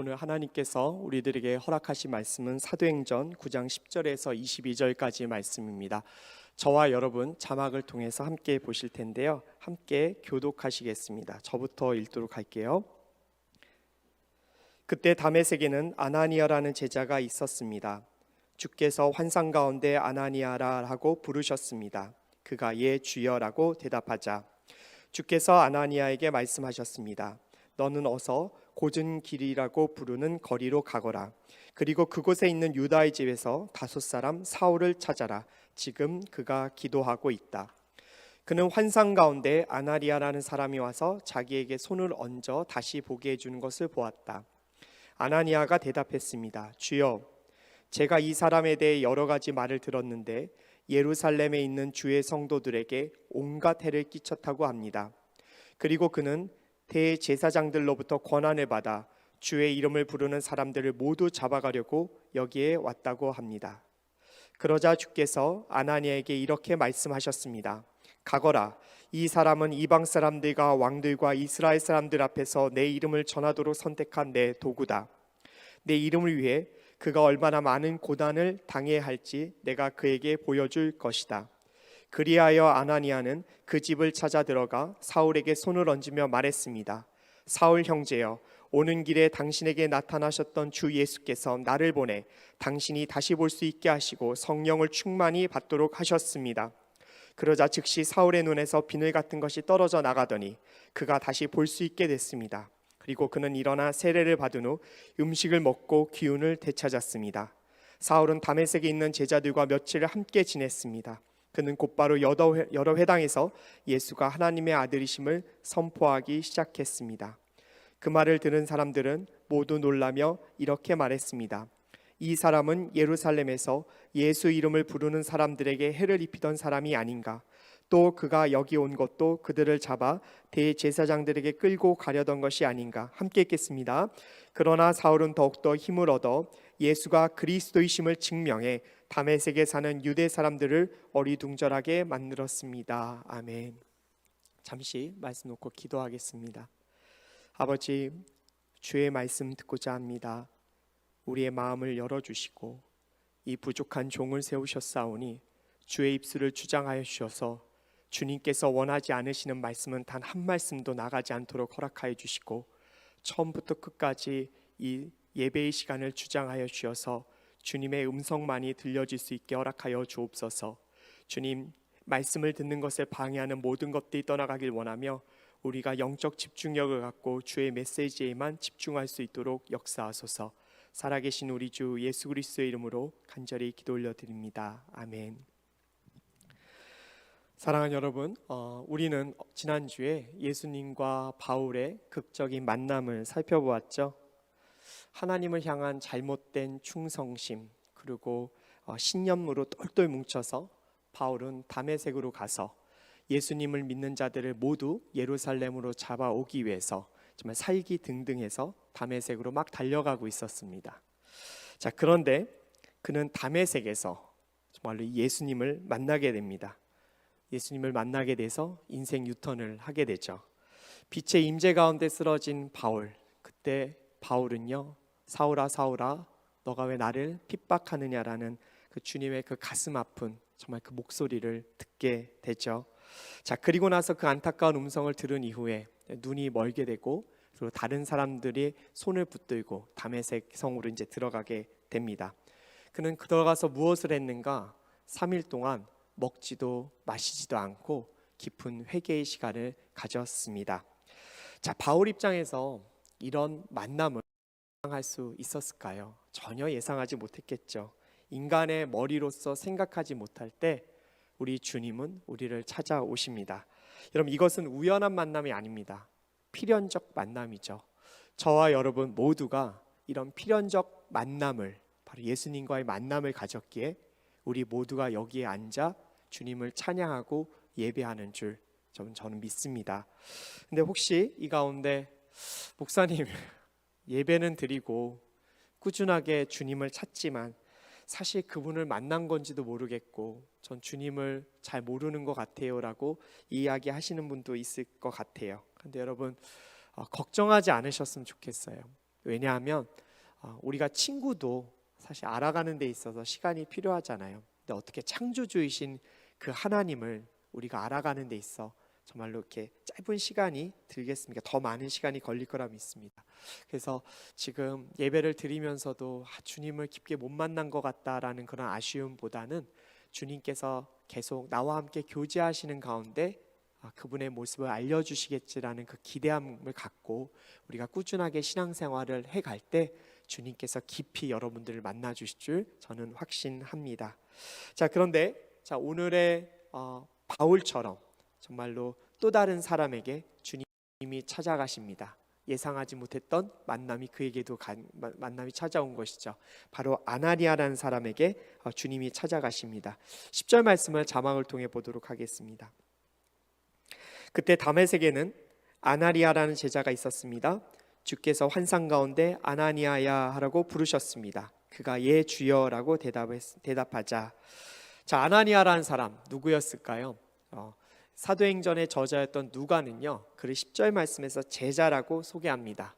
오늘 하나님께서 우리들에게 허락하신 말씀은 사도행전 9장 10절에서 22절까지 말씀입니다. 저와 여러분 자막을 통해서 함께 보실 텐데요. 함께 교독하시겠습니다. 저부터 읽도록 할게요. 그때 다메섹에는 아나니아라는 제자가 있었습니다. 주께서 환상 가운데 아나니아라 하고 부르셨습니다. 그가 예 주여라고 대답하자 주께서 아나니아에게 말씀하셨습니다. 너는 어서 곧은 길이라고 부르는 거리로 가거라. 그리고 그곳에 있는 유다의 집에서 5사람 사울을 찾아라. 지금 그가 기도하고 있다. 그는 환상 가운데 아나니아라는 사람이 와서 자기에게 손을 얹어 다시 보게 해주는 것을 보았다. 아나니아가 대답했습니다. 주여, 제가 이 사람에 대해 여러 가지 말을 들었는데 예루살렘에 있는 주의 성도들에게 온갖 해를 끼쳤다고 합니다. 그리고 그는 대제사장들로부터 권한을 받아 주의 이름을 부르는 사람들을 모두 잡아가려고 여기에 왔다고 합니다. 그러자 주께서 아나니아에게 이렇게 말씀하셨습니다. 가거라. 이 사람은 이방 사람들과 왕들과 이스라엘 사람들 앞에서 내 이름을 전하도록 선택한 내 도구다. 내 이름을 위해 그가 얼마나 많은 고난을 당해야 할지 내가 그에게 보여줄 것이다. 그리하여 아나니아는 그 집을 찾아 들어가 사울에게 손을 얹으며 말했습니다. 사울 형제여, 오는 길에 당신에게 나타나셨던 주 예수께서 나를 보내 당신이 다시 볼 수 있게 하시고 성령을 충만히 받도록 하셨습니다. 그러자 즉시 사울의 눈에서 비늘 같은 것이 떨어져 나가더니 그가 다시 볼 수 있게 됐습니다. 그리고 그는 일어나 세례를 받은 후 음식을 먹고 기운을 되찾았습니다. 사울은 다메섹에 있는 제자들과 며칠을 함께 지냈습니다. 그는 곧바로 여러 회당에서 예수가 하나님의 아들이심을 선포하기 시작했습니다. 그 말을 들은 사람들은 모두 놀라며 이렇게 말했습니다. 이 사람은 예루살렘에서 예수 이름을 부르는 사람들에게 해를 입히던 사람이 아닌가? 또 그가 여기 온 것도 그들을 잡아 대제사장들에게 끌고 가려던 것이 아닌가? 함께 읽겠습니다. 그러나 사울은 더욱더 힘을 얻어 예수가 그리스도이심을 증명해 다메섹에 사는 유대 사람들을 어리둥절하게 만들었습니다. 아멘. 잠시 말씀 놓고 기도하겠습니다. 아버지, 주의 말씀 듣고자 합니다. 우리의 마음을 열어주시고 이 부족한 종을 세우셨사오니 주의 입술을 주장하여 주셔서 주님께서 원하지 않으시는 말씀은 단 한 말씀도 나가지 않도록 허락하여 주시고 처음부터 끝까지 이 예배의 시간을 주장하여 주셔서 주님의 음성만이 들려질 수 있게 허락하여 주옵소서. 주님, 말씀을 듣는 것을 방해하는 모든 것들이 떠나가길 원하며 우리가 영적 집중력을 갖고 주의 메시지에만 집중할 수 있도록 역사하소서. 살아계신 우리 주 예수 그리스도의 이름으로 간절히 기도 올려드립니다. 아멘. 사랑하는 여러분, 우리는 지난주에 예수님과 바울의 극적인 만남을 살펴보았죠. 하나님을 향한 잘못된 충성심, 그리고 신념으로 똘똘 뭉쳐서 바울은 다메섹으로 가서 예수님을 믿는 자들을 모두 예루살렘으로 잡아오기 위해서 정말 살기 등등해서 다메섹으로 막 달려가고 있었습니다. 자, 그런데 그는 다메섹에서 정말로 예수님을 만나게 됩니다. 예수님을 만나게 돼서 인생 유턴을 하게 되죠. 빛의 임재 가운데 쓰러진 바울, 그때 바울은요, 사울아 사울아 너가 왜 나를 핍박하느냐라는 그 주님의 그 가슴 아픈 정말 그 목소리를 듣게 되죠. 자, 그리고 나서 그 안타까운 음성을 들은 이후에 눈이 멀게 되고 그리고 다른 사람들이 손을 붙들고 다메섹 성으로 이제 들어가게 됩니다. 그는 들어가서 무엇을 했는가? 3일 동안 먹지도 마시지도 않고 깊은 회개의 시간을 가졌습니다. 자, 바울 입장에서 이런 만남을 예상할 수 있었을까요? 전혀 예상하지 못했겠죠. 인간의 머리로서 생각하지 못할 때 우리 주님은 우리를 찾아오십니다. 여러분, 이것은 우연한 만남이 아닙니다. 필연적 만남이죠. 저와 여러분 모두가 이런 필연적 만남을, 바로 예수님과의 만남을 가졌기에 우리 모두가 여기에 앉아 주님을 찬양하고 예배하는 줄 저는 믿습니다. 근데 혹시 이 가운데 목사님, 예배는 드리고 꾸준하게 주님을 찾지만 사실 그분을 만난 건지도 모르겠고 전 주님을 잘 모르는 것 같아요 라고 이야기하시는 분도 있을 것 같아요. 근데 여러분, 걱정하지 않으셨으면 좋겠어요. 왜냐하면 우리가 친구도 사실 알아가는 데 있어서 시간이 필요하잖아요. 근데 어떻게 창조주이신 그 하나님을 우리가 알아가는 데 있어 정말로 이렇게 짧은 시간이 들겠습니까? 더 많은 시간이 걸릴 거라 믿습니다. 그래서 지금 예배를 드리면서도 주님을 깊게 못 만난 것 같다라는 그런 아쉬움보다는 주님께서 계속 나와 함께 교제하시는 가운데 그분의 모습을 알려주시겠지라는 그 기대함을 갖고 우리가 꾸준하게 신앙생활을 해갈 때 주님께서 깊이 여러분들을 만나 주실 줄 저는 확신합니다. 자, 그런데 오늘의 바울처럼 정말로 또 다른 사람에게 주님이 찾아가십니다. 예상하지 못했던 만남이 그에게도 만남이 찾아온 것이죠. 바로 아나니아라는 사람에게 주님이 찾아가십니다. 10절 말씀을 자막을 통해 보도록 하겠습니다. 그때 다메섹에는 아나니아라는 제자가 있었습니다. 주께서 환상 가운데 아나니아야 하라고 부르셨습니다. 그가 예 주여라고 대답하자. 자, 아나니아라는 사람 누구였을까요? 사도행전의 저자였던 누가는요, 그를 10절 말씀에서 제자라고 소개합니다.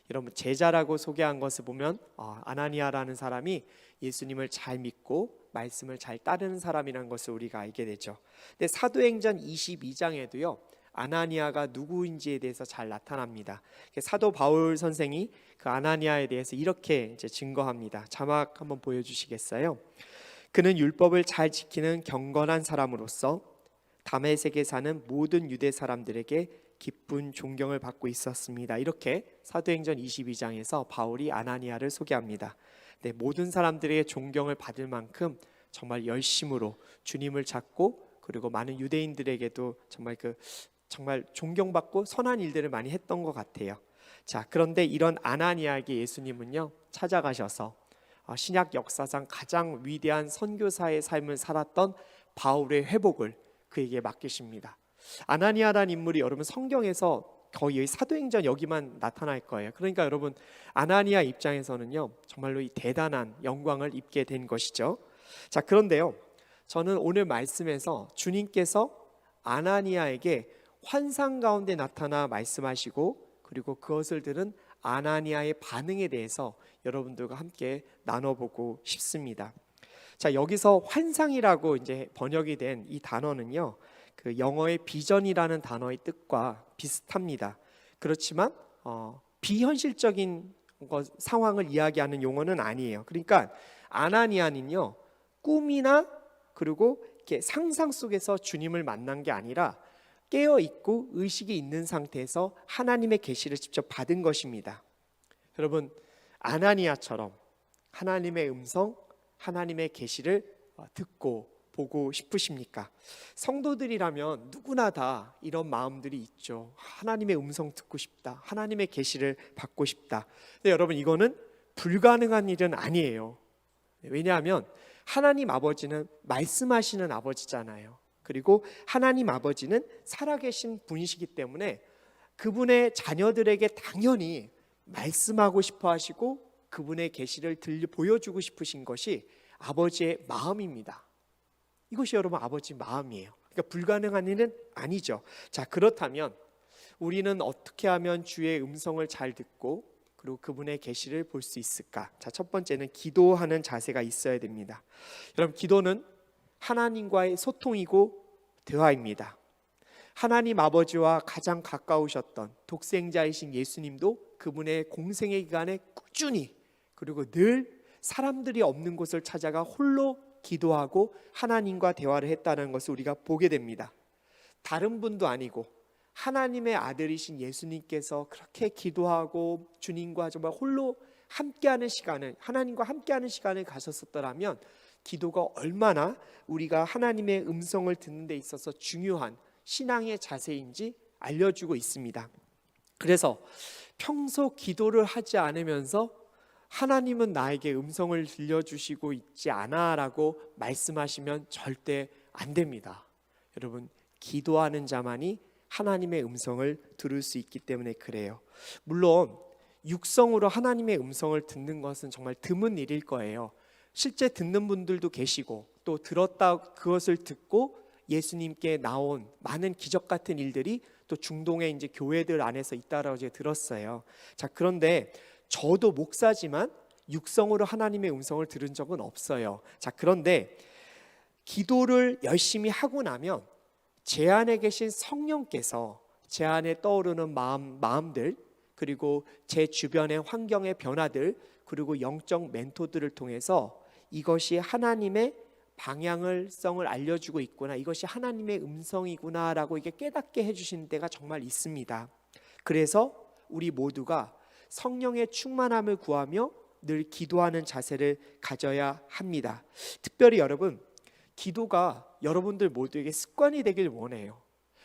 여러분, 제자라고 소개한 것을 보면 아나니아라는 사람이 예수님을 잘 믿고 말씀을 잘 따르는 사람이라는 것을 우리가 알게 되죠. 근데 사도행전 22장에도요 아나니아가 누구인지에 대해서 잘 나타납니다. 사도 바울 선생이 그 아나니아에 대해서 이렇게 이제 증거합니다. 자막 한번 보여주시겠어요? 그는 율법을 잘 지키는 경건한 사람으로서 다메섹에 사는 모든 유대 사람들에게 기쁜 존경을 받고 있었습니다. 이렇게 사도행전 22장에서 바울이 아나니아를 소개합니다. 네, 모든 사람들에게 존경을 받을 만큼 정말 열심으로 주님을 찾고 그리고 많은 유대인들에게도 정말 존경받고 선한 일들을 많이 했던 것 같아요. 자, 그런데 이런 아나니아에게 예수님은요 찾아가셔서 신약 역사상 가장 위대한 선교사의 삶을 살았던 바울의 회복을 그에게 맡기십니다. 아나니아라는 인물이 여러분 성경에서 거의 사도행전 여기만 나타날 거예요. 그러니까 여러분 아나니아 입장에서는요 정말로 이 대단한 영광을 입게 된 것이죠. 자, 그런데요 저는 오늘 말씀에서 주님께서 아나니아에게 환상 가운데 나타나 말씀하시고 그리고 그것을 들은 아나니아의 반응에 대해서 여러분들과 함께 나눠보고 싶습니다. 자, 여기서 환상이라고 이제 번역이 된 이 단어는요 그 영어의 비전이라는 단어의 뜻과 비슷합니다. 그렇지만 비현실적인 상황을 이야기하는 용어는 아니에요. 그러니까 아나니아는요 꿈이나 그리고 이렇게 상상 속에서 주님을 만난 게 아니라 깨어 있고 의식이 있는 상태에서 하나님의 계시를 직접 받은 것입니다. 여러분 아나니아처럼 하나님의 음성, 하나님의 계시를 듣고 보고 싶으십니까? 성도들이라면 누구나 다 이런 마음들이 있죠. 하나님의 음성 듣고 싶다. 하나님의 계시를 받고 싶다. 근데 여러분 이거는 불가능한 일은 아니에요. 왜냐하면 하나님 아버지는 말씀하시는 아버지잖아요. 그리고 하나님 아버지는 살아계신 분이시기 때문에 그분의 자녀들에게 당연히 말씀하고 싶어 하시고 그분의 계시를 보여주고 싶으신 것이 아버지의 마음입니다. 이것이 여러분 아버지 마음이에요. 그러니까 불가능한 일은 아니죠. 자, 그렇다면 우리는 어떻게 하면 주의 음성을 잘 듣고 그리고 그분의 계시를 볼 수 있을까? 자, 첫 번째는 기도하는 자세가 있어야 됩니다. 여러분 기도는 하나님과의 소통이고 대화입니다. 하나님 아버지와 가장 가까우셨던 독생자이신 예수님도 그분의 공생의 기간에 꾸준히 그리고 늘 사람들이 없는 곳을 찾아가 홀로 기도하고 하나님과 대화를 했다는 것을 우리가 보게 됩니다. 다른 분도 아니고 하나님의 아들이신 예수님께서 그렇게 기도하고 주님과 정말 홀로 함께하는 시간을 하나님과 함께하는 시간을 가졌었더라면 기도가 얼마나 우리가 하나님의 음성을 듣는 데 있어서 중요한 신앙의 자세인지 알려주고 있습니다. 그래서 평소 기도를 하지 않으면서 하나님은 나에게 음성을 들려주시고 있지 않아 라고 말씀하시면 절대 안 됩니다. 여러분 기도하는 자만이 하나님의 음성을 들을 수 있기 때문에 그래요. 물론 육성으로 하나님의 음성을 듣는 것은 정말 드문 일일 거예요. 실제 듣는 분들도 계시고 또 들었다 그것을 듣고 예수님께 나온 많은 기적 같은 일들이 또 중동의 이제 교회들 안에서 있다라고 제가 들었어요. 자, 그런데 저도 목사지만 육성으로 하나님의 음성을 들은 적은 없어요. 자, 그런데 기도를 열심히 하고 나면 제 안에 계신 성령께서 제 안에 떠오르는 마음들, 그리고 제 주변의 환경의 변화들, 그리고 영적 멘토들을 통해서 이것이 하나님의 방향성을 알려주고 있구나, 이것이 하나님의 음성이구나라고 이게 깨닫게 해주시는 때가 정말 있습니다. 그래서 우리 모두가 성령의 충만함을 구하며 늘 기도하는 자세를 가져야 합니다. 특별히 여러분, 기도가 여러분들 모두에게 습관이 되길 원해요.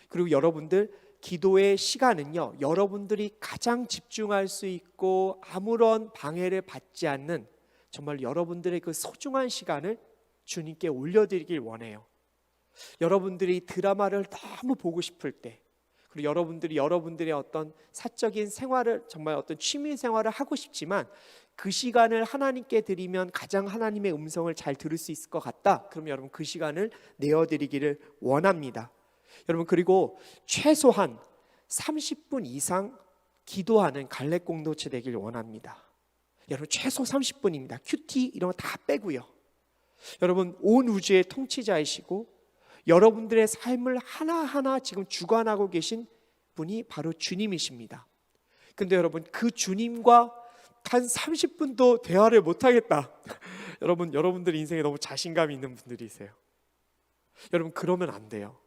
그리고 여러분들 기도의 시간은요, 여러분들이 가장 집중할 수 있고 아무런 방해를 받지 않는 정말 여러분들의 그 소중한 시간을 주님께 올려드리길 원해요. 여러분들이 드라마를 너무 보고 싶을 때, 그리고 여러분들이 여러분들의 어떤 사적인 생활을, 정말 어떤 취미 생활을 하고 싶지만 그 시간을 하나님께 드리면 가장 하나님의 음성을 잘 들을 수 있을 것 같다. 그럼 여러분 그 시간을 내어드리기를 원합니다. 여러분, 그리고 최소한 30분 이상 기도하는 갈렙 공동체 되길 원합니다. 여러분, 최소 30분입니다. 큐티 이런 거 다 빼고요. 여러분, 온 우주의 통치자이시고 여러분들의 삶을 하나하나 지금 주관하고 계신 분이 바로 주님이십니다. 근데 여러분, 그 주님과 한 30분도 대화를 못하겠다. 여러분들 인생에 너무 자신감이 있는 분들이세요. 여러분, 그러면 안 돼요.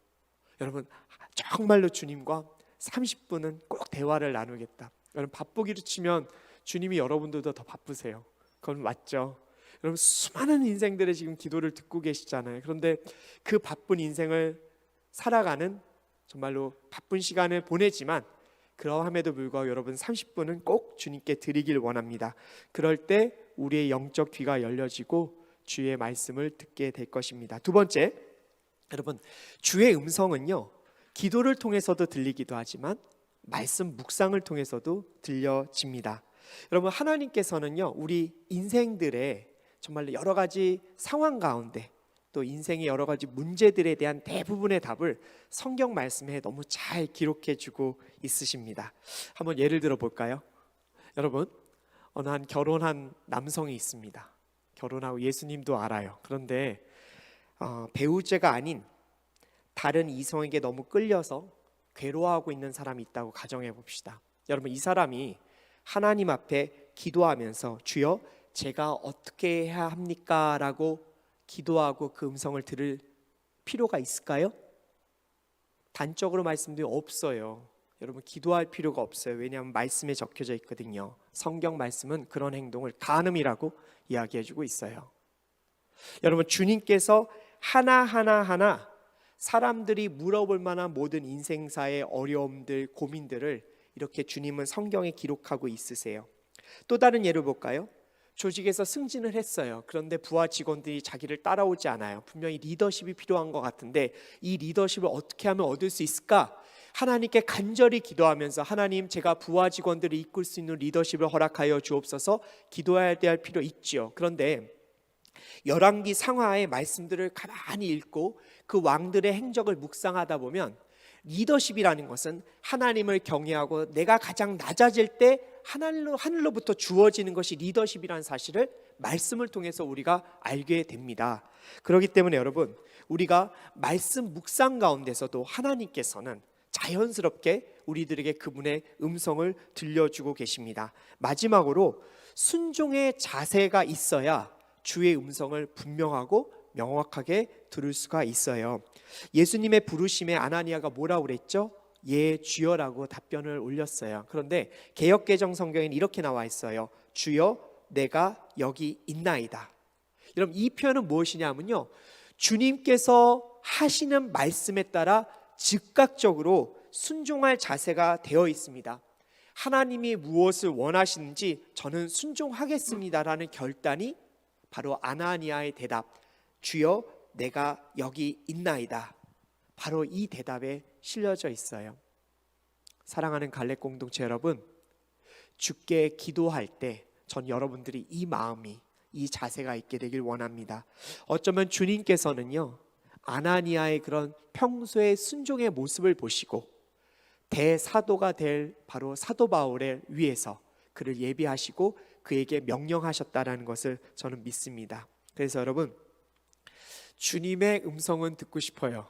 여러분, 정말로 주님과 30분은 꼭 대화를 나누겠다. 여러분, 바쁘기로 치면 주님이 여러분들도 더 바쁘세요. 그건 맞죠? 여러분, 수많은 인생들의 지금 기도를 듣고 계시잖아요. 그런데 그 바쁜 인생을 살아가는 정말로 바쁜 시간을 보내지만 그러함에도 불구하고 여러분 30분은 꼭 주님께 드리길 원합니다. 그럴 때 우리의 영적 귀가 열려지고 주의 말씀을 듣게 될 것입니다. 두 번째, 여러분, 주의 음성은요, 기도를 통해서도 들리기도 하지만 말씀 묵상을 통해서도 들려집니다. 여러분, 하나님께서는요, 우리 인생들의 정말 여러 가지 상황 가운데 또 인생의 여러 가지 문제들에 대한 대부분의 답을 성경 말씀에 너무 잘 기록해 주고 있으십니다. 한번 예를 들어 볼까요? 여러분, 어느 한 결혼한 남성이 있습니다. 결혼하고 예수님도 알아요. 그런데 배우자가 아닌 다른 이성에게 너무 끌려서 괴로워하고 있는 사람이 있다고 가정해 봅시다. 여러분, 이 사람이 하나님 앞에 기도하면서 주여 제가 어떻게 해야 합니까? 라고 기도하고 그 음성을 들을 필요가 있을까요? 단적으로 말씀드리면 없어요. 여러분, 기도할 필요가 없어요. 왜냐하면 말씀에 적혀져 있거든요. 성경 말씀은 그런 행동을 간음이라고 이야기해주고 있어요. 여러분, 주님께서 하나하나 사람들이 물어볼 만한 모든 인생사의 어려움들, 고민들을 이렇게 주님은 성경에 기록하고 있으세요. 또 다른 예를 볼까요? 조직에서 승진을 했어요. 그런데 부하 직원들이 자기를 따라오지 않아요. 분명히 리더십이 필요한 것 같은데 이 리더십을 어떻게 하면 얻을 수 있을까? 하나님께 간절히 기도하면서 하나님, 제가 부하 직원들을 이끌 수 있는 리더십을 허락하여 주옵소서 기도해야 될 필요 있죠. 그런데 열왕기 상하의 말씀들을 가만히 읽고 그 왕들의 행적을 묵상하다 보면 리더십이라는 것은 하나님을 경외하고 내가 가장 낮아질 때 하늘로부터 주어지는 것이 리더십이라는 사실을 말씀을 통해서 우리가 알게 됩니다. 그렇기 때문에 여러분, 우리가 말씀 묵상 가운데서도 하나님께서는 자연스럽게 우리들에게 그분의 음성을 들려주고 계십니다. 마지막으로 순종의 자세가 있어야 주의 음성을 분명하고 명확하게 들을 수가 있어요. 예수님의 부르심에 아나니아가 뭐라고 그랬죠? 예, 주여라고 답변을 올렸어요. 그런데 개역개정 성경에는 이렇게 나와 있어요. 주여, 내가 여기 있나이다. 여러분, 이 표현은 무엇이냐면요, 주님께서 하시는 말씀에 따라 즉각적으로 순종할 자세가 되어 있습니다. 하나님이 무엇을 원하시는지 저는 순종하겠습니다라는 결단이 바로 아나니아의 대답, 주여 내가 여기 있나이다, 바로 이 대답에 실려져 있어요. 사랑하는 갈렙 공동체 여러분, 주께 기도할 때 전 여러분들이 이 마음이, 이 자세가 있게 되길 원합니다. 어쩌면 주님께서는요, 아나니아의 그런 평소의 순종의 모습을 보시고 대사도가 될 바로 사도 바울을 위해서 그를 예비하시고 그에게 명령하셨다라는 것을 저는 믿습니다. 그래서 여러분, 주님의 음성은 듣고 싶어요.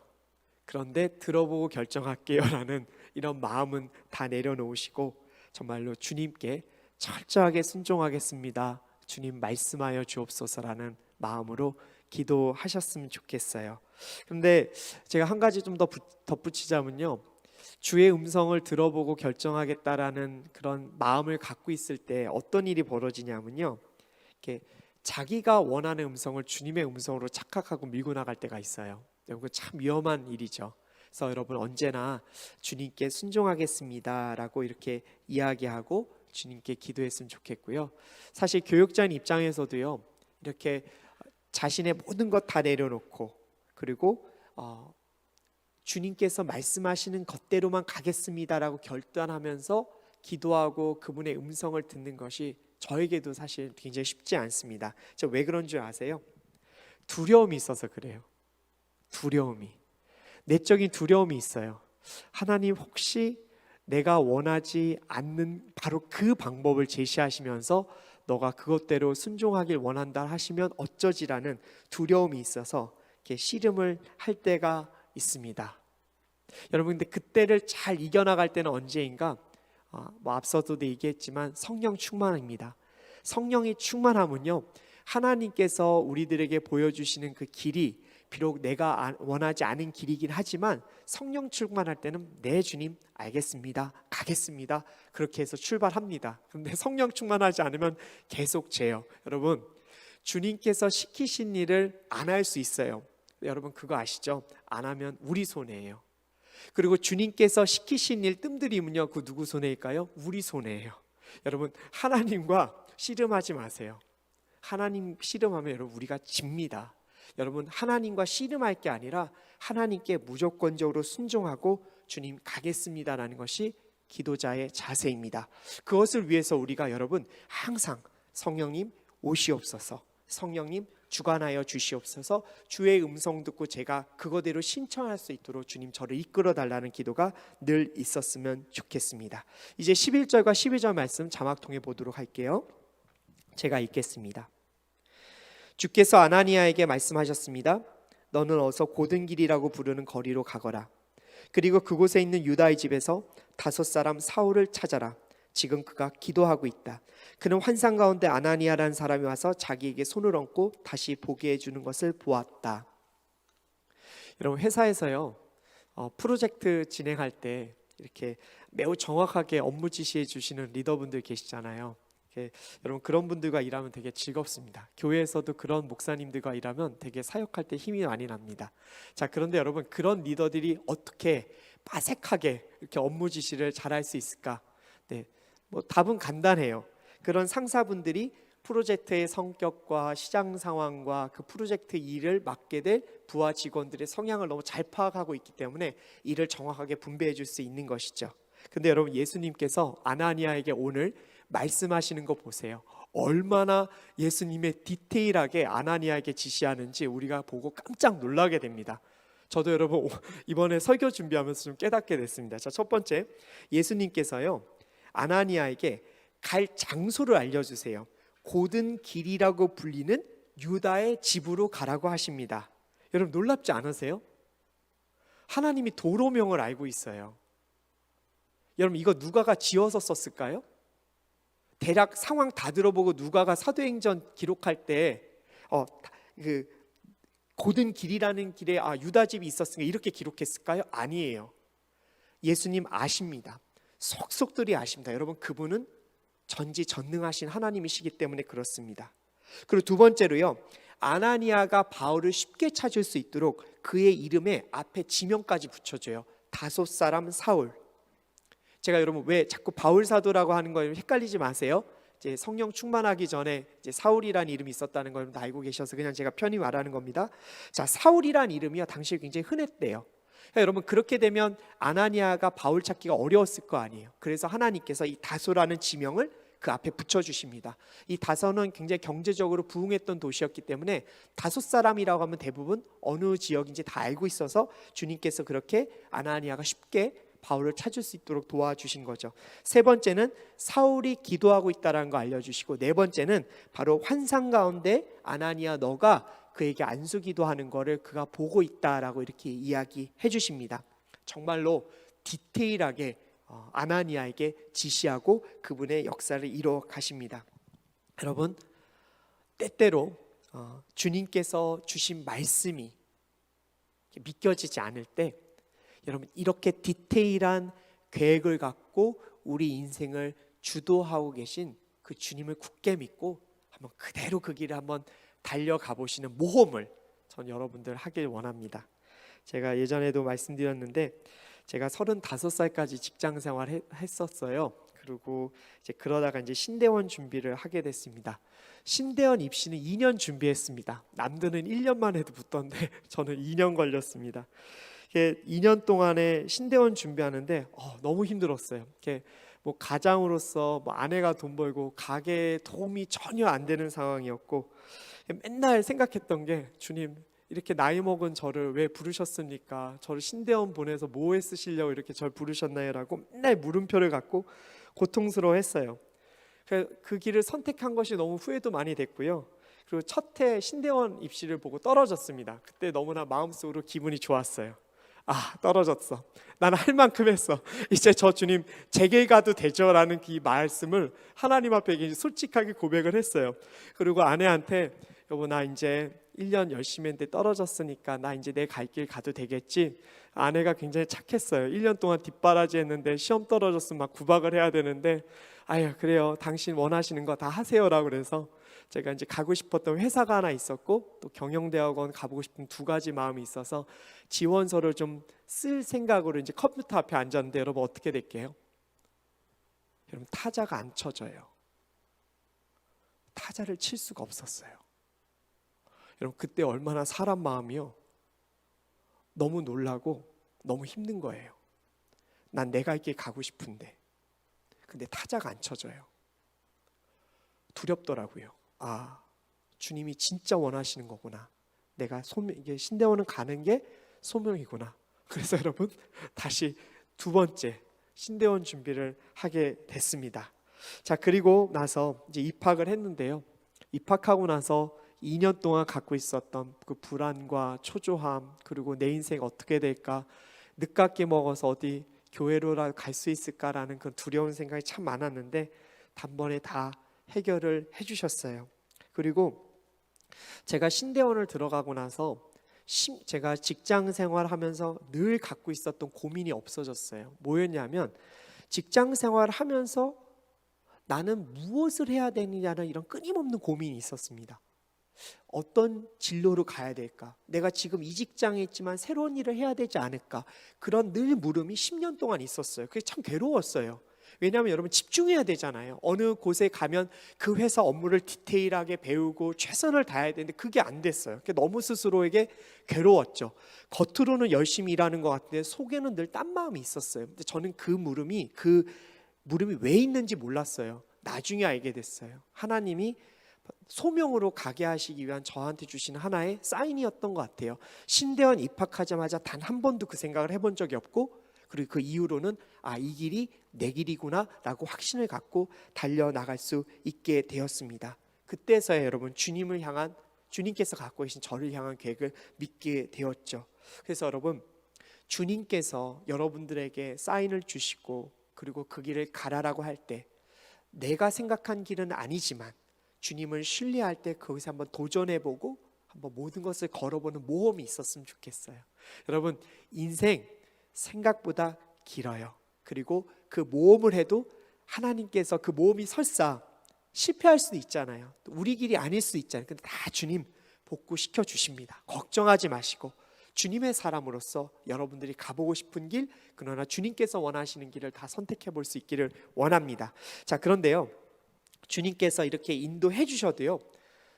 그런데 들어보고 결정할게요라는 이런 마음은 다 내려놓으시고 정말로 주님께 철저하게 순종하겠습니다, 주님 말씀하여 주옵소서라는 마음으로 기도하셨으면 좋겠어요. 그런데 제가 한 가지 좀 더 덧붙이자면요, 주의 음성을 들어보고 결정하겠다라는 그런 마음을 갖고 있을 때 어떤 일이 벌어지냐면요, 이렇게 자기가 원하는 음성을 주님의 음성으로 착각하고 밀고 나갈 때가 있어요. 이거 참 위험한 일이죠. 그래서 여러분, 언제나 주님께 순종하겠습니다라고 이렇게 이야기하고 주님께 기도했으면 좋겠고요. 사실 교육자인 입장에서도요, 이렇게 자신의 모든 것 다 내려놓고 그리고 주님께서 말씀하시는 것대로만 가겠습니다라고 결단하면서 기도하고 그분의 음성을 듣는 것이 저에게도 사실 굉장히 쉽지 않습니다. 저 왜 그런 줄 아세요? 두려움이 있어서 그래요. 두려움이, 내적인 두려움이 있어요. 하나님, 혹시 내가 원하지 않는 바로 그 방법을 제시하시면서 너가 그것대로 순종하길 원한다 하시면 어쩌지라는 두려움이 있어서 이렇게 씨름을 할 때가 있습니다. 여러분, 근데 그때를 잘 이겨나갈 때는 언제인가? 앞서도 얘기했지만 성령 충만입니다. 성령이 충만하면요, 하나님께서 우리들에게 보여주시는 그 길이 비록 내가 원하지 않은 길이긴 하지만 성령 충만할 때는 네 주님 알겠습니다, 가겠습니다, 그렇게 해서 출발합니다. 그런데 성령 충만하지 않으면 계속 죄요. 여러분, 주님께서 시키신 일을 안 할 수 있어요. 여러분 그거 아시죠? 안 하면 우리 손해예요. 그리고 주님께서 시키신 일 뜸들이면요, 그 누구 손해일까요? 우리 손해예요. 여러분, 하나님과 씨름하지 마세요. 하나님 씨름하면 여러분 우리가 집니다. 여러분, 하나님과 씨름할 게 아니라 하나님께 무조건적으로 순종하고 주님 가겠습니다라는 것이 기도자의 자세입니다. 그것을 위해서 우리가 여러분 항상 성령님 오시옵소서, 성령님 주관하여 주시옵소서, 주의 음성 듣고 제가 그거대로 신청할 수 있도록 주님 저를 이끌어 달라는 기도가 늘 있었으면 좋겠습니다. 이제 11절과 12절 말씀 자막 통해 보도록 할게요. 제가 읽겠습니다. 주께서 아나니아에게 말씀하셨습니다. 너는 어서 고든 길이라고 부르는 거리로 가거라. 그리고 그곳에 있는 유다의 집에서 5 사람 사울을 찾아라. 지금 그가 기도하고 있다. 그는 환상 가운데 아나니아라는 사람이 와서 자기에게 손을 얹고 다시 보게 해주는 것을 보았다. 여러분, 회사에서요, 프로젝트 진행할 때 이렇게 매우 정확하게 업무 지시해 주시는 리더분들 계시잖아요. 여러분, 그런 분들과 일하면 되게 즐겁습니다. 교회에서도 그런 목사님들과 일하면 되게 사역할 때 힘이 많이 납니다. 자, 그런데 여러분, 그런 리더들이 어떻게 빠삭하게 이렇게 업무 지시를 잘할 수 있을까? 네, 답은 간단해요. 그런 상사분들이 프로젝트의 성격과 시장 상황과 그 프로젝트 일을 맡게 될 부하 직원들의 성향을 너무 잘 파악하고 있기 때문에 일을 정확하게 분배해 줄 수 있는 것이죠. 근데 여러분, 예수님께서 아나니아에게 오늘 말씀하시는 거 보세요. 얼마나 예수님의 디테일하게 아나니아에게 지시하는지 우리가 보고 깜짝 놀라게 됩니다. 저도 여러분 이번에 설교 준비하면서 좀 깨닫게 됐습니다. 자, 첫 번째, 예수님께서요 아나니아에게 갈 장소를 알려주세요. 고든 길이라고 불리는 유다의 집으로 가라고 하십니다. 여러분, 놀랍지 않으세요? 하나님이 도로명을 알고 있어요. 여러분, 이거 누가가 지어서 썼을까요? 대략 상황 다 들어보고 누가가 사도행전 기록할 때 그 고든 길이라는 길에 유다 집이 있었으니까 이렇게 기록했을까요? 아니에요. 예수님 아십니다. 속속들이 아십니다. 여러분, 그분은 전지전능하신 하나님이시기 때문에 그렇습니다. 그리고 두 번째로요, 아나니아가 바울을 쉽게 찾을 수 있도록 그의 이름에 앞에 지명까지 붙여줘요. 5 사람 사울. 제가 여러분 왜 자꾸 바울 사도라고 하는 걸 헷갈리지 마세요. 이제 성령 충만하기 전에 이제 사울이라는 이름이 있었다는 걸 알고 계셔서 그냥 제가 편히 말하는 겁니다. 자, 사울이라는 이름이요 당시에 굉장히 흔했대요. 여러분, 그렇게 되면 아나니아가 바울 찾기가 어려웠을 거 아니에요. 그래서 하나님께서 이 다소라는 지명을 그 앞에 붙여주십니다. 이 다소는 굉장히 경제적으로 부흥했던 도시였기 때문에 5 사람이라고 하면 대부분 어느 지역인지 다 알고 있어서 주님께서 그렇게 아나니아가 쉽게 바울을 찾을 수 있도록 도와주신 거죠. 세 번째는 사울이 기도하고 있다는 거 알려주시고, 네 번째는 바로 환상 가운데 아나니아 너가 그에게 안수 기도하는 거를 그가 보고 있다라고 이렇게 이야기해 주십니다. 정말로 디테일하게 아나니아에게 지시하고 그분의 역사를 이루어 가십니다. 여러분, 때때로 주님께서 주신 말씀이 믿겨지지 않을 때, 여러분 이렇게 디테일한 계획을 갖고 우리 인생을 주도하고 계신 그 주님을 굳게 믿고 한번 그대로 그 길을 한번 달려가 보시는 모험을 전 여러분들 하길 원합니다. 제가 예전에도 말씀드렸는데 제가 35살까지 직장 생활 했었어요. 그리고 이제 그러다가 이제 신대원 준비를 하게 됐습니다. 신대원 입시는 2년 준비했습니다. 남들은 1년만 해도 붙던데 저는 2년 걸렸습니다. 2년 동안에 신대원 준비하는데 너무 힘들었어요. 뭐 가장으로서 뭐 아내가 돈 벌고 가게에 도움이 전혀 안 되는 상황이었고, 맨날 생각했던 게, 주님 이렇게 나이 먹은 저를 왜 부르셨습니까? 저를 신대원 보내서 뭐에 쓰시려고 이렇게 저를 부르셨나요? 라고 맨날 물음표를 갖고 고통스러워했어요. 그 길을 선택한 것이 너무 후회도 많이 됐고요. 그리고 첫 해 신대원 입시를 보고 떨어졌습니다. 그때 너무나 마음속으로 기분이 좋았어요. 떨어졌어. 난 할 만큼 했어. 이제 저 주님 제게 가도 되죠? 라는 그 말씀을 하나님 앞에 솔직하게 고백을 했어요. 그리고 아내한테, 여보 나 이제 1년 열심히 했는데 떨어졌으니까 나 이제 내 갈 길 가도 되겠지? 아내가 굉장히 착했어요. 1년 동안 뒷바라지 했는데 시험 떨어졌으면 막 구박을 해야 되는데, 아유 그래요, 당신 원하시는 거 다 하세요라고 그래서 제가 이제 가고 싶었던 회사가 하나 있었고, 또 경영대학원 가보고 싶은 2가지 마음이 있어서 지원서를 좀 쓸 생각으로 이제 컴퓨터 앞에 앉았는데, 여러분 어떻게 될게요? 여러분 타자가 안 쳐져요. 타자를 칠 수가 없었어요. 여러분 그때 얼마나 사람 마음이요, 너무 놀라고 너무 힘든 거예요. 난 내가 있게 가고 싶은데 근데 타자가 안 쳐져요. 두렵더라고요. 주님이 진짜 원하시는 거구나. 내가 이게 신대원은 가는 게 소명이구나. 그래서 여러분 다시 2번째 신대원 준비를 하게 됐습니다. 자, 그리고 나서 이제 입학을 했는데요. 입학하고 나서 2년 동안 갖고 있었던 그 불안과 초조함, 그리고 내 인생 어떻게 될까, 늦깎이 먹어서 어디 교회로라도 갈 수 있을까라는 그 두려운 생각이 참 많았는데 단번에 다 해결을 해주셨어요. 그리고 제가 신대원을 들어가고 나서 제가 직장 생활하면서 늘 갖고 있었던 고민이 없어졌어요. 뭐였냐면, 직장 생활하면서 나는 무엇을 해야 되느냐는 이런 끊임없는 고민이 있었습니다. 어떤 진로로 가야 될까? 내가 지금 이 직장에 있지만 새로운 일을 해야 되지 않을까? 그런 늘 물음이 10년 동안 있었어요. 그게 참 괴로웠어요. 왜냐하면 여러분 집중해야 되잖아요. 어느 곳에 가면 그 회사 업무를 디테일하게 배우고 최선을 다해야 되는데 그게 안 됐어요. 너무 스스로에게 괴로웠죠. 겉으로는 열심히 일하는 것 같은데 속에는 늘 딴 마음이 있었어요. 근데 저는 그 물음이 왜 있는지 몰랐어요. 나중에 알게 됐어요. 하나님이 소명으로 가게 하시기 위한 저한테 주신 하나의 사인이었던 것 같아요. 신대원 입학하자마자 단 한 번도 그 생각을 해본 적이 없고, 그리고 그 이후로는 이 길이 내 길이구나 라고 확신을 갖고 달려나갈 수 있게 되었습니다. 그때서야 여러분 주님께서 갖고 계신 저를 향한 계획을 믿게 되었죠. 그래서 여러분, 주님께서 여러분들에게 사인을 주시고 그리고 그 길을 가라라고 할 때, 내가 생각한 길은 아니지만 주님을 신뢰할 때 거기서 한번 도전해보고 한번 모든 것을 걸어보는 모험이 있었으면 좋겠어요. 여러분, 인생 생각보다 길어요. 그리고 그 모험을 해도 하나님께서 그 모험이 설사 실패할 수도 있잖아요. 우리 길이 아닐 수도 있잖아요. 근데 다 주님 복구시켜 주십니다. 걱정하지 마시고 주님의 사람으로서 여러분들이 가보고 싶은 길, 그러나 주님께서 원하시는 길을 다 선택해 볼 수 있기를 원합니다. 자, 그런데요, 주님께서 이렇게 인도해 주셔도요,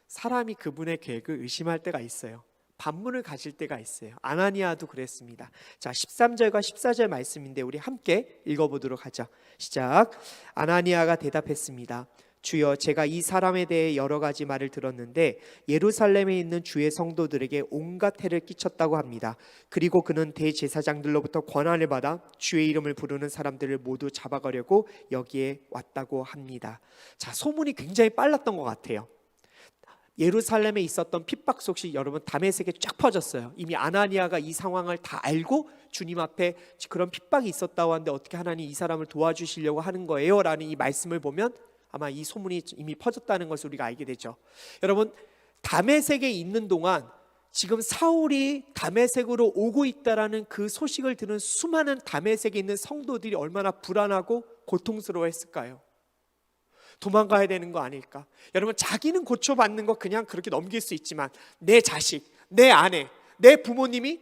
사람이 그분의 계획을 의심할 때가 있어요. 반문을 가질 때가 있어요. 아나니아도 그랬습니다. 자, 13절과 14절 말씀인데 우리 함께 읽어보도록 하죠. 시작. 아나니아가 대답했습니다. 주여, 제가 이 사람에 대해 여러 가지 말을 들었는데 예루살렘에 있는 주의 성도들에게 온갖 해를 끼쳤다고 합니다. 그리고 그는 대제사장들로부터 권한을 받아 주의 이름을 부르는 사람들을 모두 잡아가려고 여기에 왔다고 합니다. 자, 소문이 굉장히 빨랐던 것 같아요. 예루살렘에 있었던 핍박 소식이 여러분 다메섹에 쫙 퍼졌어요. 이미 아나니아가 이 상황을 다 알고 주님 앞에 그런 핍박이 있었다고 하는데 어떻게 하나님 이 사람을 도와주시려고 하는 거예요? 라는 이 말씀을 보면 아마 이 소문이 이미 퍼졌다는 것을 우리가 알게 되죠. 여러분, 다메섹에 있는 동안 지금 사울이 다메섹으로 오고 있다라는 그 소식을 들은 수많은 다메섹에 있는 성도들이 얼마나 불안하고 고통스러워했을까요? 도망가야 되는 거 아닐까? 여러분, 자기는 고초받는 거 그냥 그렇게 넘길 수 있지만 내 자식, 내 아내, 내 부모님이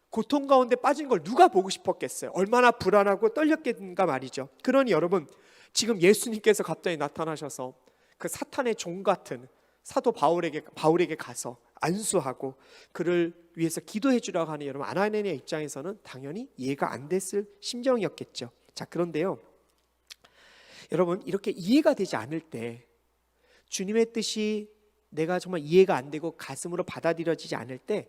고통 가운데 빠진 걸 누가 보고 싶었겠어요? 얼마나 불안하고 떨렸겠는가 말이죠. 그러니 여러분, 지금 예수님께서 갑자기 나타나셔서 그 사탄의 종 같은 사도 바울에게 가서 안수하고 그를 위해서 기도해 주라고 하는 여러분, 아나니아 입장에서는 당연히 이해가 안 됐을 심정이었겠죠. 자, 그런데요, 여러분, 이렇게 이해가 되지 않을 때, 주님의 뜻이 내가 정말 이해가 안 되고 가슴으로 받아들여지지 않을 때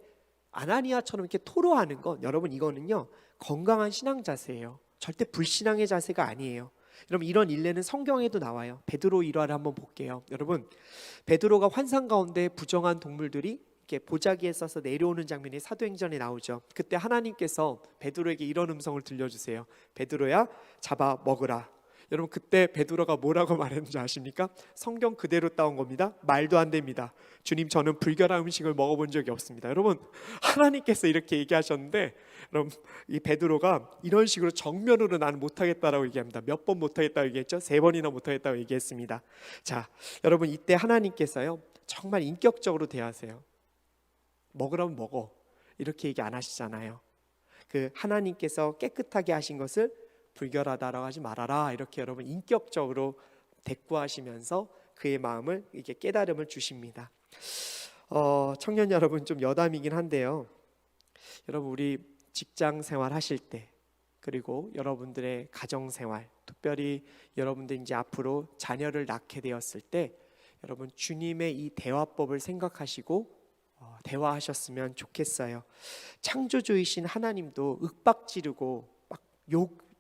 아나니아처럼 이렇게 토로하는 건, 여러분, 이거는요 건강한 신앙 자세예요. 절대 불신앙의 자세가 아니에요. 여러분, 이런 일례는 성경에도 나와요. 베드로 일화를 한번 볼게요. 여러분, 베드로가 환상 가운데 부정한 동물들이 이렇게 보자기에 써서 내려오는 장면이 사도행전에 나오죠. 그때 하나님께서 베드로에게 이런 음성을 들려주세요. 베드로야, 잡아 먹으라. 여러분, 그때 베드로가 뭐라고 말했는지 아십니까? 성경 그대로 따온 겁니다. 말도 안 됩니다. 주님, 저는 불결한 음식을 먹어본 적이 없습니다. 여러분, 하나님께서 이렇게 얘기하셨는데, 여러분, 이 베드로가 이런 식으로 정면으로 나는 못하겠다라고 얘기합니다. 몇 번 못하겠다고 얘기했죠? 3번이나 못하겠다고 얘기했습니다. 자, 여러분, 이때 하나님께서요 정말 인격적으로 대하세요. 먹으라면 먹어, 이렇게 얘기 안 하시잖아요. 그 하나님께서 깨끗하게 하신 것을 불결하다라고 하지 말아라, 이렇게 여러분 인격적으로 대꾸하시면서 그의 마음을 이렇게 깨달음을 주십니다. 청년 여러분, 좀 여담이긴 한데요, 여러분, 우리 직장 생활 하실 때, 그리고 여러분들의 가정 생활, 특별히 여러분들 이제 앞으로 자녀를 낳게 되었을 때, 여러분, 주님의 이 대화법을 생각하시고 대화하셨으면 좋겠어요. 창조주이신 하나님도 윽박지르고 막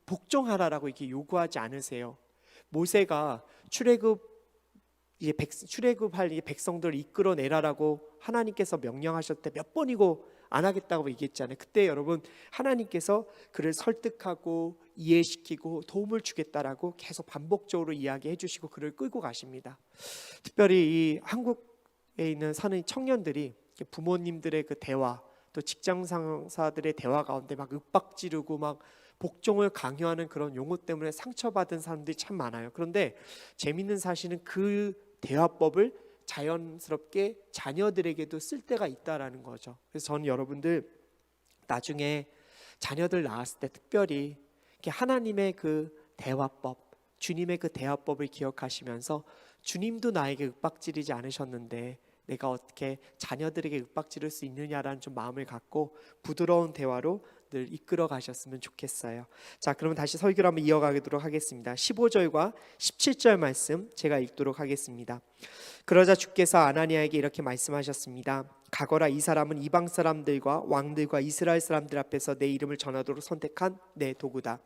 복종하라라고 이렇게 요구하지 않으세요. 모세가 출애굽할 백성들을 이끌어내라라고 하나님께서 명령하셨을 때 몇 번이고 안 하겠다고 얘기했잖아요. 그때 여러분, 하나님께서 그를 설득하고 이해시키고 도움을 주겠다라고 계속 반복적으로 이야기해 주시고 그를 끌고 가십니다. 특별히 이 한국에 있는 사는 청년들이 부모님들의 그 대화, 또 직장 상사들의 대화 가운데 막 윽박지르고 막 복종을 강요하는 그런 용어 때문에 상처받은 사람들이 참 많아요. 그런데 재밌는 사실은 그 대화법을 자연스럽게 자녀들에게도 쓸 때가 있다라는 거죠. 그래서 저는 여러분들 나중에 자녀들 낳았을 때 특별히 이렇게 하나님의 그 대화법, 주님의 그 대화법을 기억하시면서 주님도 나에게 윽박지르지 않으셨는데 내가 어떻게 자녀들에게 윽박지를 수 있느냐라는 좀 마음을 갖고 부드러운 대화로 늘 이끌어 가셨으면 좋겠어요. 자, 그러면 다시 설교를 한번 이어가도록 하겠습니다. 15절과 17절 말씀 제가 읽도록 하겠습니다. 그러자 주께서 아나니아에게 이렇게 말씀하셨습니다. 가거라, 이 사람은 이방 사람들과 왕들과 이스라엘 사람들 앞에서 내 이름을 전하도록 선택한 내 도구다.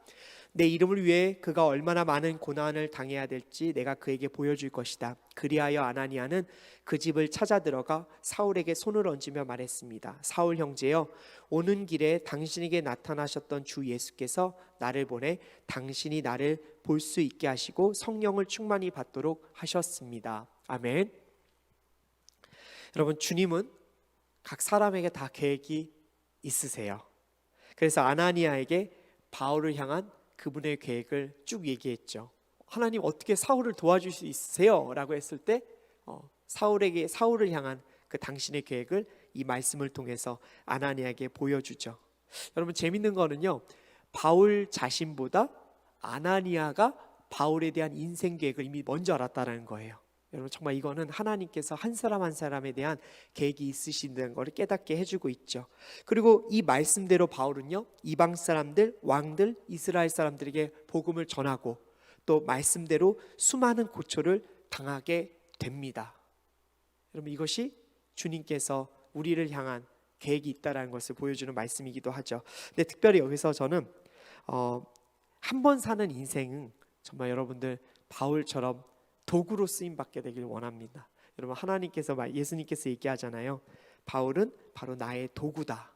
내 이름을 위해 그가 얼마나 많은 고난을 당해야 될지 내가 그에게 보여줄 것이다. 그리하여 아나니아는 그 집을 찾아 들어가 사울에게 손을 얹으며 말했습니다. 사울 형제여, 오는 길에 당신에게 나타나셨던 주 예수께서 나를 보내 당신이 나를 볼 수 있게 하시고 성령을 충만히 받도록 하셨습니다. 아멘. 여러분, 주님은 각 사람에게 다 계획이 있으세요. 그래서 아나니아에게 바울을 향한 그분의 계획을 쭉 얘기했죠. 하나님, 어떻게 사울을 도와줄 수 있으세요? 라고 했을 때 사울을 향한 그 당신의 계획을 이 말씀을 통해서 아나니아에게 보여주죠. 여러분, 재밌는 거는요, 바울 자신보다 아나니아가 바울에 대한 인생 계획을 이미 먼저 알았다는 거예요. 여러분, 정말 이거는 하나님께서 한 사람 한 사람에 대한 계획이 있으신다는 것을 깨닫게 해주고 있죠. 그리고 이 말씀대로 바울은요, 이방 사람들, 왕들, 이스라엘 사람들에게 복음을 전하고 또 말씀대로 수많은 고초를 당하게 됩니다. 여러분, 이것이 주님께서 우리를 향한 계획이 있다라는 것을 보여주는 말씀이기도 하죠. 근데 특별히 여기서 저는 한 번 사는 인생은 정말 여러분들 바울처럼 도구로 쓰임 받게 되길 원합니다. 여러분, 예수님께서 얘기하잖아요. 바울은 바로 나의 도구다.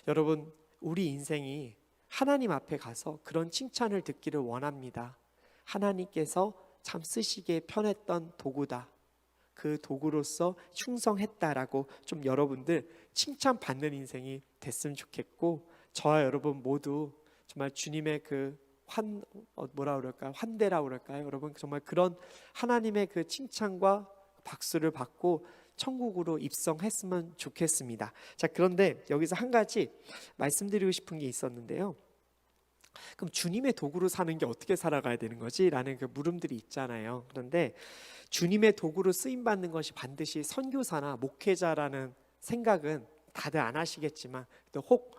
여러분, 우리 인생이 하나님 앞에 가서 그런 칭찬을 듣기를 원합니다. 하나님께서 참 쓰시기에 편했던 도구다. 그 도구로서 충성했다라고 좀 여러분들 칭찬받는 인생이 됐으면 좋겠고, 저와 여러분 모두 정말 주님의 그 환대라고 그럴까요? 여러분, 정말 그런 하나님의 그 칭찬과 박수를 받고 천국으로 입성했으면 좋겠습니다. 자, 그런데 여기서 한 가지 말씀드리고 싶은 게 있었는데요. 그럼 주님의 도구로 사는 게 어떻게 살아가야 되는 거지? 라는 그 물음들이 있잖아요. 그런데 주님의 도구로 쓰임받는 것이 반드시 선교사나 목회자라는 생각은 다들 안 하시겠지만 또 혹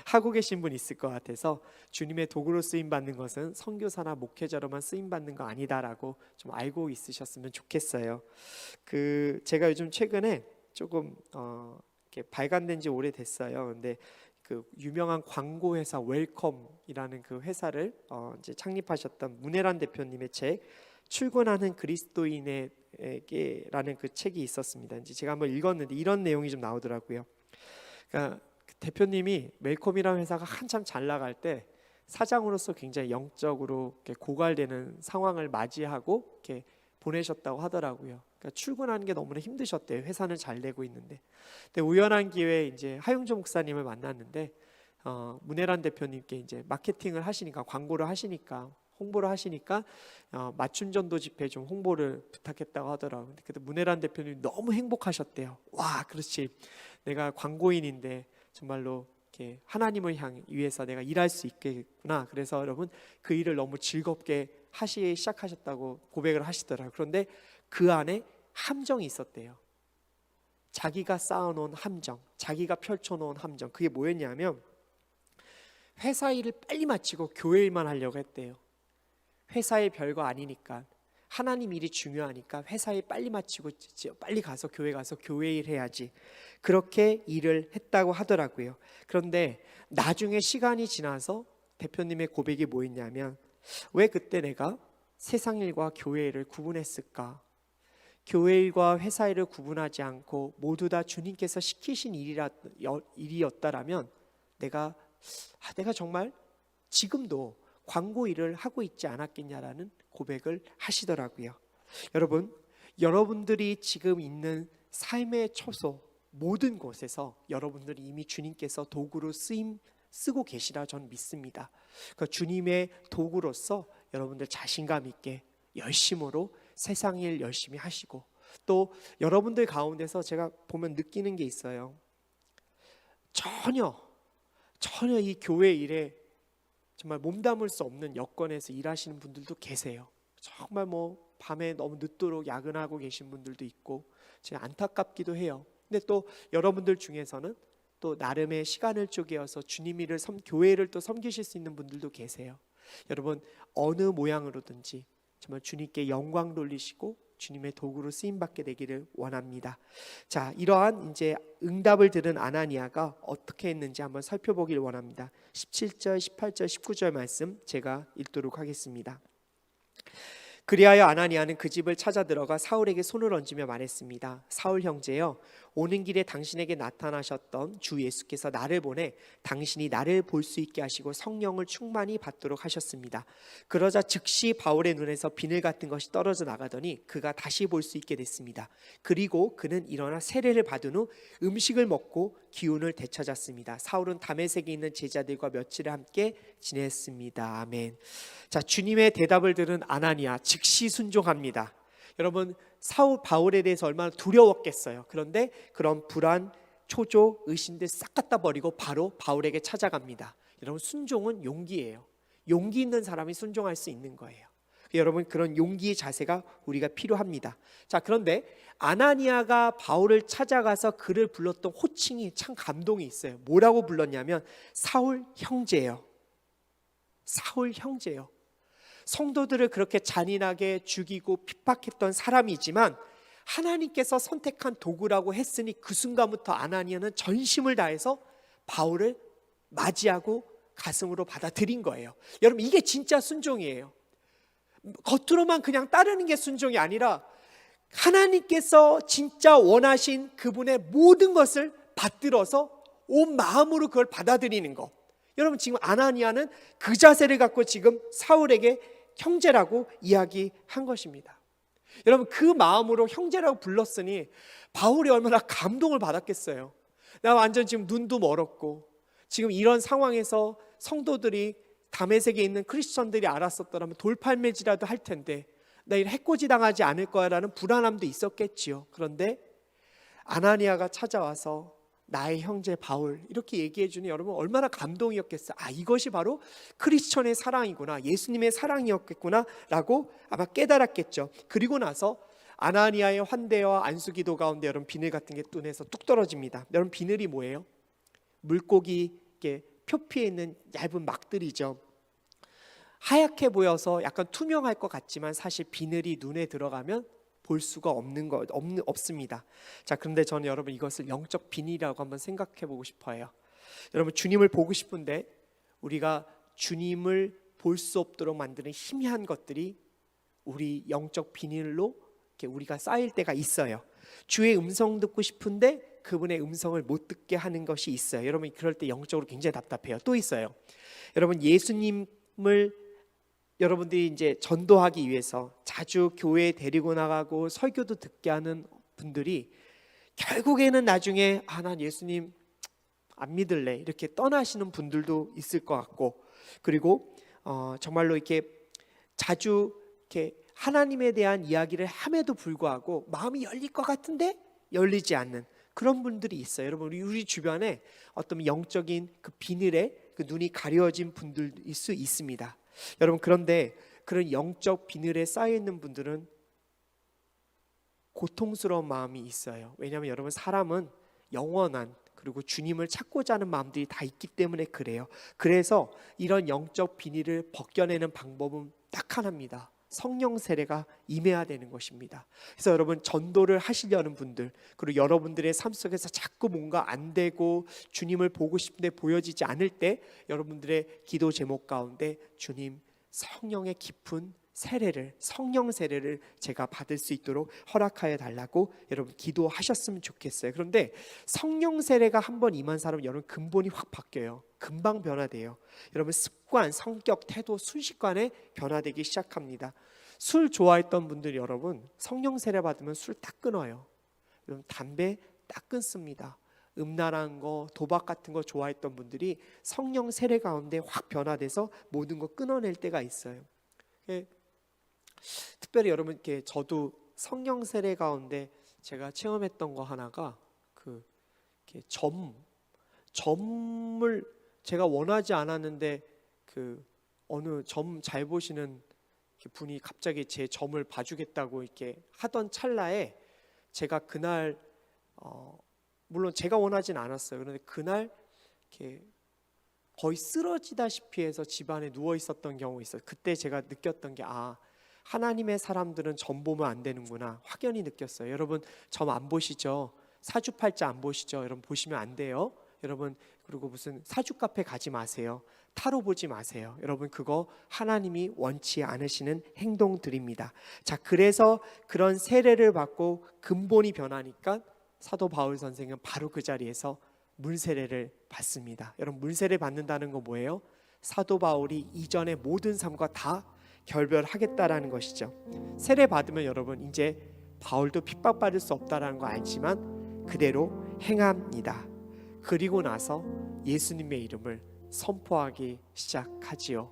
하고 계신 분 있을 것 같아서, 주님의 도구로 쓰임받는 것은 선교사나 목회자로만 쓰임받는 거 아니다라고 좀 알고 있으셨으면 좋겠어요. 제가 요즘 최근에 조금 이렇게 발간된 지 오래됐어요. 근데 그 유명한 광고 회사 웰컴이라는 그 회사를 이제 창립하셨던 문혜란 대표님의 책 출근하는 그리스도인에게라는 그 책이 있었습니다. 이제 제가 한번 읽었는데 이런 내용이 좀 나오더라고요. 그러니까 그 대표님이 웰컴이라는 회사가 한참 잘 나갈 때 사장으로서 굉장히 영적으로 이렇게 고갈되는 상황을 맞이하고 이렇게 보내셨다고 하더라고요. 그러니까 출근하는 게 너무나 힘드셨대요. 회사는 잘 되고 있는데. 근데 우연한 기회에 이제 하용조 목사님을 만났는데 문혜란 대표님께 이제 마케팅을 하시니까, 광고를 하시니까, 홍보를 하시니까 맞춤 전도 집회 좀 홍보를 부탁했다고 하더라고요. 근데 문혜란 대표님 너무 행복하셨대요. 와, 그렇지. 내가 광고인인데 정말로 이렇게 하나님을 위해서 내가 일할 수 있겠구나. 그래서 여러분, 그 일을 너무 즐겁게 하시기 시작하셨다고 고백을 하시더라고요. 그런데 그 안에 함정이 있었대요. 자기가 쌓아놓은 함정, 자기가 펼쳐놓은 함정. 그게 뭐였냐면 회사 일을 빨리 마치고 교회 일만 하려고 했대요. 회사의 별거 아니니까, 하나님 일이 중요하니까 회사 일 빨리 마치고 빨리 가서 교회 가서 교회 일 해야지, 그렇게 일을 했다고 하더라고요. 그런데 나중에 시간이 지나서 대표님의 고백이 뭐였냐면, 왜 그때 내가 세상 일과 교회 일을 구분했을까? 교회 일과 회사 일을 구분하지 않고 모두 다 주님께서 시키신 일이었다라면 내가 정말 지금도 광고 일을 하고 있지 않았겠냐라는 고백을 하시더라고요. 여러분, 여러분들이 지금 있는 삶의 처소 모든 곳에서 여러분들이 이미 주님께서 도구로 쓰고 계시라 저는 믿습니다. 그 주님의 도구로서 여러분들 자신감 있게 열심으로 세상 일 열심히 하시고, 또 여러분들 가운데서 제가 보면 느끼는 게 있어요. 전혀 이 교회 일에 정말 몸담을 수 없는 여건에서 일하시는 분들도 계세요. 정말 밤에 너무 늦도록 야근하고 계신 분들도 있고, 제가 안타깝기도 해요. 근데 또 여러분들 중에서는 또 나름의 시간을 쪼개어서 주님 일을 교회를 또 섬기실 수 있는 분들도 계세요. 여러분, 어느 모양으로든지 정말 주님께 영광 돌리시고 주님의 도구로 쓰임 받게 되기를 원합니다. 자, 이러한 이제 응답을 들은 아나니아가 어떻게 했는지 한번 살펴보길 원합니다. 17절, 18절, 19절 말씀 제가 읽도록 하겠습니다. 그리하여 아나니아는 그 집을 찾아 들어가 사울에게 손을 얹으며 말했습니다. 사울 형제여, 오는 길에 당신에게 나타나셨던 주 예수께서 나를 보내 당신이 나를 볼 수 있게 하시고 성령을 충만히 받도록 하셨습니다. 그러자 즉시 바울의 눈에서 비늘 같은 것이 떨어져 나가더니 그가 다시 볼 수 있게 됐습니다. 그리고 그는 일어나 세례를 받은 후 음식을 먹고 기운을 되찾았습니다. 사울은 다메섹에 있는 제자들과 며칠을 함께 지냈습니다. 아멘. 자, 주님의 대답을 들은 아나니아 즉시 순종합니다. 여러분, 바울에 대해서 얼마나 두려웠겠어요. 그런데 그런 불안, 초조, 의심들 싹 갖다 버리고 바로 바울에게 찾아갑니다. 여러분, 순종은 용기예요. 용기 있는 사람이 순종할 수 있는 거예요. 여러분, 그런 용기의 자세가 우리가 필요합니다. 자, 그런데 아나니아가 바울을 찾아가서 그를 불렀던 호칭이 참 감동이 있어요. 뭐라고 불렀냐면 사울 형제예요. 사울 형제요. 성도들을 그렇게 잔인하게 죽이고 핍박했던 사람이지만 하나님께서 선택한 도구라고 했으니 그 순간부터 아나니아는 전심을 다해서 바울을 맞이하고 가슴으로 받아들인 거예요. 여러분, 이게 진짜 순종이에요. 겉으로만 그냥 따르는 게 순종이 아니라 하나님께서 진짜 원하신 그분의 모든 것을 받들어서 온 마음으로 그걸 받아들이는 거. 여러분, 지금 아나니아는 그 자세를 갖고 지금 사울에게 형제라고 이야기한 것입니다. 여러분, 그 마음으로 형제라고 불렀으니 바울이 얼마나 감동을 받았겠어요. 나 완전 지금 눈도 멀었고 지금 이런 상황에서 성도들이 다메섹에 있는 크리스천들이 알았었더라면 돌팔매질이라도 할 텐데 나 이 해코지 당하지 않을 거야라는 불안함도 있었겠지요. 그런데 아나니아가 찾아와서 나의 형제 바울 이렇게 얘기해 주니 여러분 얼마나 감동이었겠어요. 이것이 바로 크리스천의 사랑이구나, 예수님의 사랑이었겠구나 라고 아마 깨달았겠죠. 그리고 나서 아나니아의 환대와 안수기도 가운데 여러분 비늘 같은 게 눈에서 뚝 떨어집니다. 여러분, 비늘이 뭐예요? 물고기 이렇게 표피에 있는 얇은 막들이죠. 하얗게 보여서 약간 투명할 것 같지만 사실 비늘이 눈에 들어가면 볼 수가 없습니다. 자, 그런데 저는 여러분 이것을 영적 비닐이라고 한번 생각해 보고 싶어요. 여러분, 주님을 보고 싶은데 우리가 주님을 볼 수 없도록 만드는 희미한 것들이 우리 영적 비닐로 이렇게 우리가 쌓일 때가 있어요. 주의 음성 듣고 싶은데 그분의 음성을 못 듣게 하는 것이 있어요. 여러분, 그럴 때 영적으로 굉장히 답답해요. 또 있어요. 여러분, 예수님을 여러분들이 이제 전도하기 위해서 자주 교회에 데리고 나가고 설교도 듣게 하는 분들이 결국에는 나중에 난 예수님 안 믿을래 이렇게 떠나시는 분들도 있을 것 같고, 그리고 정말로 이렇게 자주 이렇게 하나님에 대한 이야기를 함에도 불구하고 마음이 열릴 것 같은데 열리지 않는 그런 분들이 있어요. 여러분, 우리 주변에 어떤 영적인 그 비늘에 그 눈이 가려진 분들일 수 있습니다. 여러분, 그런데 그런 영적 비늘에 쌓여 있는 분들은 고통스러운 마음이 있어요. 왜냐하면 여러분, 사람은 영원한 그리고 주님을 찾고자 하는 마음들이 다 있기 때문에 그래요. 그래서 이런 영적 비닐을 벗겨내는 방법은 딱 하나입니다. 성령 세례가 임해야 되는 것입니다. 그래서 여러분, 전도를 하시려는 분들, 그리고 여러분들의 삶 속에서 자꾸 뭔가 안 되고 주님을 보고 싶은데 보여지지 않을 때 여러분들의 기도 제목 가운데 주님, 성령의 깊은 세례를, 성령 세례를 제가 받을 수 있도록 허락하여 달라고 여러분 기도하셨으면 좋겠어요. 그런데 성령 세례가 한번 임한 사람은 여러분 근본이 확 바뀌어요. 금방 변화돼요. 여러분, 습관, 성격, 태도 순식간에 변화되기 시작합니다. 술 좋아했던 분들이 여러분 성령 세례 받으면 술 딱 끊어요. 여러분, 담배 딱 끊습니다. 음란한 거, 도박 같은 거 좋아했던 분들이 성령 세례 가운데 확 변화돼서 모든 거 끊어낼 때가 있어요. 특별히 여러분, 이렇게 저도 성령 세례 가운데 제가 체험했던 거 하나가 이렇게 점을 제가 원하지 않았는데 어느 점 잘 보시는 분이 갑자기 제 점을 봐주겠다고 이렇게 하던 찰나에 제가 그날 물론 제가 원하진 않았어요. 그런데 그날 이렇게 거의 쓰러지다시피 해서 집안에 누워 있었던 경우 있어요. 그때 제가 느꼈던 게 하나님의 사람들은 점 보면 안 되는구나 확연히 느꼈어요. 여러분, 점 안 보시죠? 사주팔자 안 보시죠? 여러분, 보시면 안 돼요. 여러분, 그리고 무슨 사주 카페 가지 마세요. 타로 보지 마세요. 여러분, 그거 하나님이 원치 않으시는 행동들입니다. 자, 그래서 그런 세례를 받고 근본이 변하니까 사도 바울 선생은 바로 그 자리에서 물세례를 받습니다. 여러분, 물세례 받는다는 건 뭐예요? 사도 바울이 이전의 모든 삶과 다 결별하겠다라는 것이죠. 세례 받으면 여러분 이제 바울도 핍박받을 수 없다라는 거 알지만 그대로 행합니다. 그리고 나서 예수님의 이름을 선포하기 시작하지요.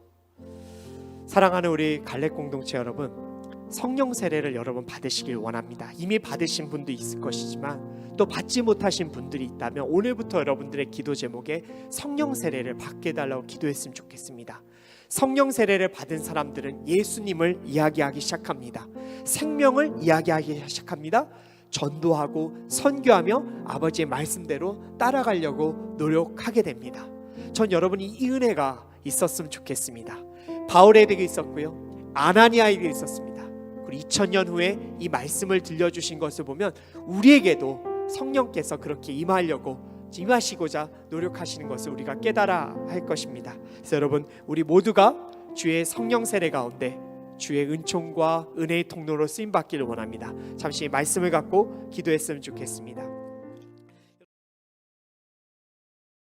사랑하는 우리 갈렙 공동체 여러분, 성령 세례를 여러분 받으시길 원합니다. 이미 받으신 분도 있을 것이지만 또 받지 못하신 분들이 있다면 오늘부터 여러분들의 기도 제목에 성령 세례를 받게 해달라고 기도했으면 좋겠습니다. 성령 세례를 받은 사람들은 예수님을 이야기하기 시작합니다. 생명을 이야기하기 시작합니다. 전도하고 선교하며 아버지의 말씀대로 따라가려고 노력하게 됩니다. 전 여러분이 이 은혜가 있었으면 좋겠습니다. 바울에게 있었고요, 아나니아에게 있었습니다. 그리고 2000년 후에 이 말씀을 들려주신 것을 보면 우리에게도 성령께서 그렇게 임하시고자 노력하시는 것을 우리가 깨달아 할 것입니다. 그래서 여러분, 우리 모두가 주의 성령 세례 가운데 주의 은총과 은혜의 통로로 쓰임 받기를 원합니다. 잠시 말씀을 갖고 기도했으면 좋겠습니다.